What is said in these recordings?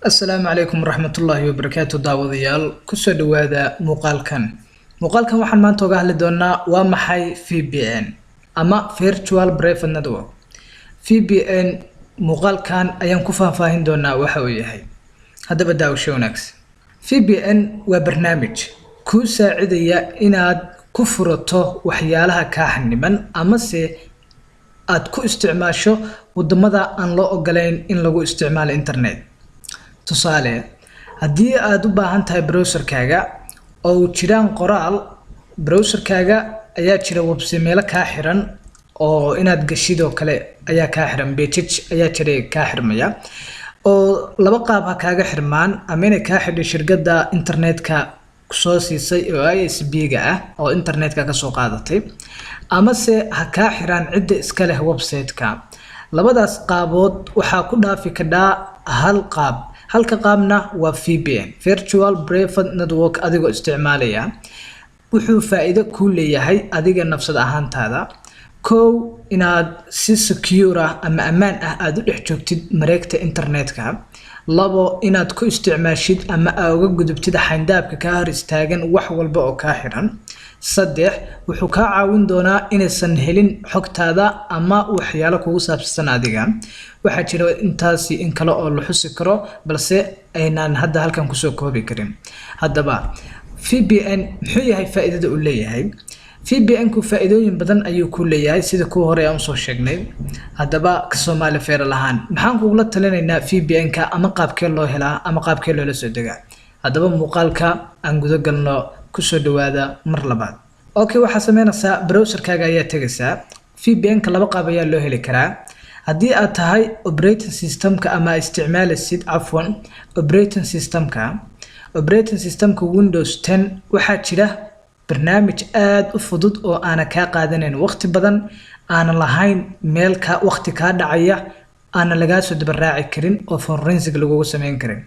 السلام عليكم ورحمة الله وبركاته داوديال كسو دوادا muuqaalkan waxaan maanta uga hadli doonaa waa maxay VPN ama Virtual Private Network. VPN muuqaalkan ayaan ku faahfaahin doonaa waxa uu yahay. Haddaba daawasho wanaagsan. VPN waa barnaamij kuu saacidaya inaad ku furato waxyaalaha ka xaniban ama se aad ku isticmaasho wadamada aan loo ogolayn in lagu isticmaalo internet. Tusaale, haddii aad u baahan tahay browserkaaga oo jiraan qoraal browserkaaga ayaa jira website meelo ka xiran oo inaad gashido kale ayaa ka xiran page ayaa jira ka xirmaya oo laba qaab ha kaaga xirmaan ama inay ka xidho shirkadda internetka soo siisay oo ISP-ga ah oo internetka ka soo qaadatay ama se ha ka xiran cidda iska leh website-ka. labadaas qaabood waxaa ku dhaafi kadhaa hal qaab. halka qaabna waa VPN Virtual Private Network adigoo isticmaalaya wuxuu faa'iido ku leeyahay adiga nafsad ahaantaada. kow, inaad si secure ama ammaan ah aad u dhex joogtid mareegta internetka. labo, inaad ku isticmaashid ama aad uga gudubtid xayndaabka ka hor istaagan wax walba oo ka xiran. saddex, wuxuu ka caawin doonaa inaysan helin xogtaada ama waxyaalo kugu saabsan adiga. waxaa jira intaasi in kale oo la xusi karo balse aynaan hadda halkan kusoo koobi karin. haddaba VPN muxuu yahay faa'iidada uu leeyahay? VPN-ku faa'iidooyin badan ayuu ku leeyahay sida kuwa hore aan soo sheegnay. haddaba ka Soomaali feeral ahaan maxaan kugula talinaynaa VPN-ka ama qaabkee loo helaa ama qaabkee loola soo degaa? haddaba muuqaalka aan guda galno kusoo dhawaada mar labaad. okay, waxaa sameynaysaa browserkaaga ayaa tegaysaa. VPN-ka laba qaab ayaa loo heli karaa. haddii aad tahay operating systemka ama isticmaalaysid operating systemka Windows 10 waxaa jira barnaamij aad u fudud oo aana kaa qaadanayn waqti badan, aana lahayn meel ka waqti kaa dhacaya, aana lagaa soo daba raaci karin oo forensic lagugu sameyn karin.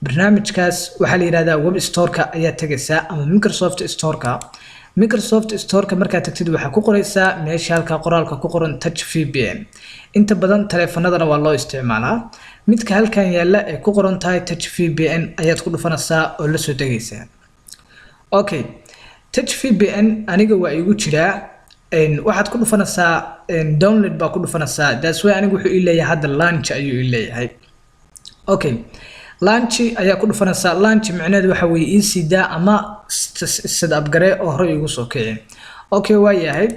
barnaamijkaas waxaa la yiraahdaa web store-ka ayaa tagaysaa ama Microsoft Store-ka markaad tagtid waxaa ku qoraysaa meesha halka qoraalka ku qoran Touch VPN. inta badan taleefanadana waa loo isticmaalaa. midka halkan yaala ee ku qoran tahay Touch VPN ayaad ku dhufanaysaa oo la soo degaysaa. okay, Touch VPN aniga waa igu jiraa. waxaad ku dhufanaysaa download baa ku dhufanaysaa. that's why aniga wuxuu ii leeyahay hadda launch ayuu ii leeyahay. okay, launch ayaa ku dhufanaysaa. launch macnaheedu waxa weeye in sida ama setup gare oo hore igu soo kicin. okay, waa yahay.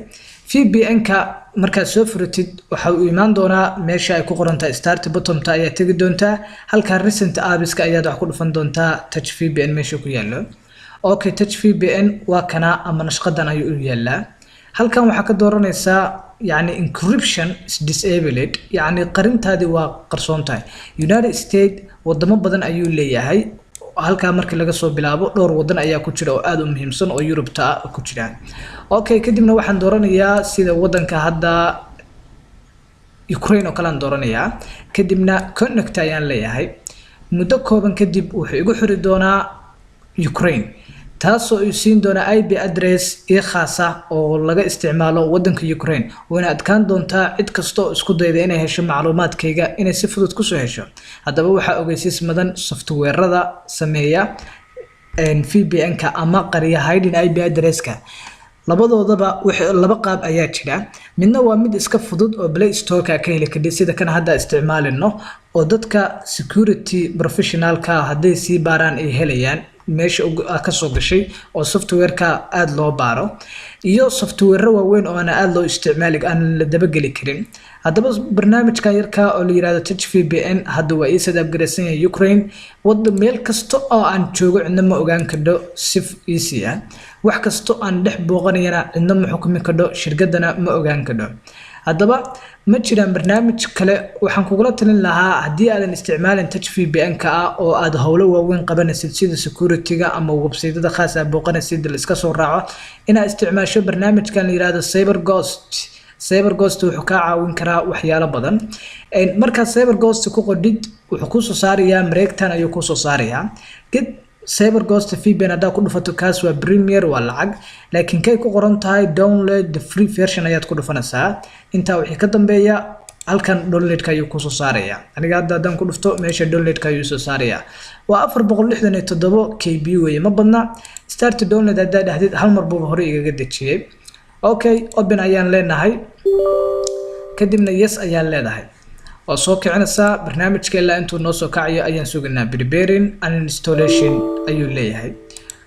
VPN-ka markaad soo furatid waxa uu imaan doonaa meesha ay ku qoran tahay start button-ta ayaa tagi doontaa. halka recent apps-ka ayaad wax ku dhufan doontaa Touch VPN meesha ku yaalo. okay, Touch VPN waa kana ama nashqadan ayuu u yaalaa. halkan waxaa ka dooranaysaa يعني encryption is disabled, يعني qarintaadi waa qarsoon tahay. United States wadamo badan ayuu leeyahay. halka markii laga soo bilaabo dhowr wadan ayaa ku jira oo aad u muhiimsan oo Yurubta ku jira. okay, kadibna waxaan dooranayaa sida wadanka hadda Ukraine oo kale aan dooranayaa. kadibna connect ayaan leeyahay. muddo kooban kadib wuxuu igu xiri doonaa Ukraine, taasoo uu siin doona IP address ee khaas ah oo laga isticmaalo wadanka Ukraine. wayna adkaan doontaa cid kasto isku dayda inay hesho macluumaadkayga inay si fudud ku soo hesho. haddaba waxaa ogeysiis madan software-rada sameeya VPN-ka ama qariya hidden IP address-ka. labadoodaba laba qaab ayaa jira. midna waa mid iska fudud oo Play Store-ka ka heli kadib sida kan hadda isticmaalino oo dadka security professional-ka hadday sii baaraan ay helayaan meesha ka soo gashay oo software-ka aad loo baaro, iyo software waaweyn oo aan aad loo isticmaali aan la daba gali karin. haddaba barnaamijka yarka oo la yiraahdo Touch VPN hadda waa ii setup garaysan yahay Ukraine. wada meel kasto oo aan joogo cidna ma ogaan karo si easy ah. wax kasto aan dhex booqanayna cidna ma xukumi karo, shirkadana ma ogaan karo. haddaba ma jiraan barnaamij kale waxaan kugula talin lahaa haddii aadan isticmaalin Touch VPN-ka oo aad howlo waaweyn qabanaysid sida security-ga ama website-yada khaas ah booqanaysid la iska soo raaco inaad isticmaasho barnaamijkan la yiraahdo CyberGhost wuxuu ka caawin karaa waxyaalo badan. markaad CyberGhost ku qodid wuxuu ku soo saarayaa mareegtan ayuu ku soo saarayaa. CyberGhost VPN haddaa ku dhufato kaas waa Premier waa lacag, laakiin kay ku qoran tahay download the free version ayaad ku dhufanaysaa. intaa wixii ka dambeeya halkan downloadka ayuu kusoo saaraya aniga hadda haddaan ku dhufto meesha downloadka ayuu soo saaraya waa 467 KB weeye ma badna start download hadda dhahdid hal mar buu hore igaga dejiyay okay open ayaan leenahay kadibna yes ayaan leedahay oo soo kicinaysa barnaamijka ilaa intuu noo soo kacayo ayaan sugnaa preparing and installation ayuu leeyahay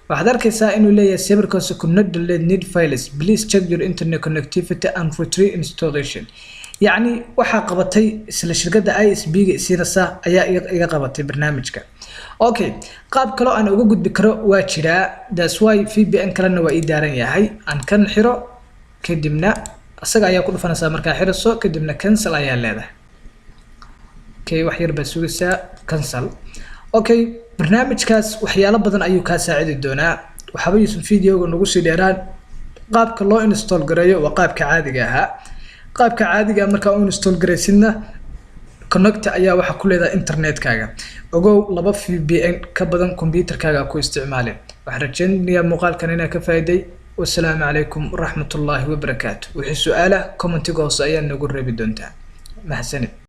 waxaad arkaysaa inuu leeyahay serverkaasi could not delete need files please check your internet connectivity and retrieve installation يعني waxa qabatay isla shirkadda ISP ga siinaysa ayaa iga qabatay barnaamijka okay qaab kale aan uga gudbi karo waa jira that's why VPN kalena waa ii daaran yahay aan kan xiro kadibna asaga ayaa ku dhufanaysa marka xiriso kadibna cancel ayaa leedahay okay wax yar baa sugaysaa cancel okay barnaamijkaas waxyaalo badan ayuu ka saacidi doonaa waxba yuusan videoga nagu sii dheeraan qaabka loo install gareeyo waa qaabka caadiga ah qaabka caadiga marka uu install gareysidna connect ayaa waxa ku leedahay internetkaaga ogow laba VPN ka badan computerkaaga ku isticmaalin waxaan rajaynayaa muuqaalkan inaa ka faa'iiday wassalaamu calaykum waraxmatullaahi wabarakaatuh wixii su'aalaha commentiga hoose ayaa nagu reebi doontaa mahadsanid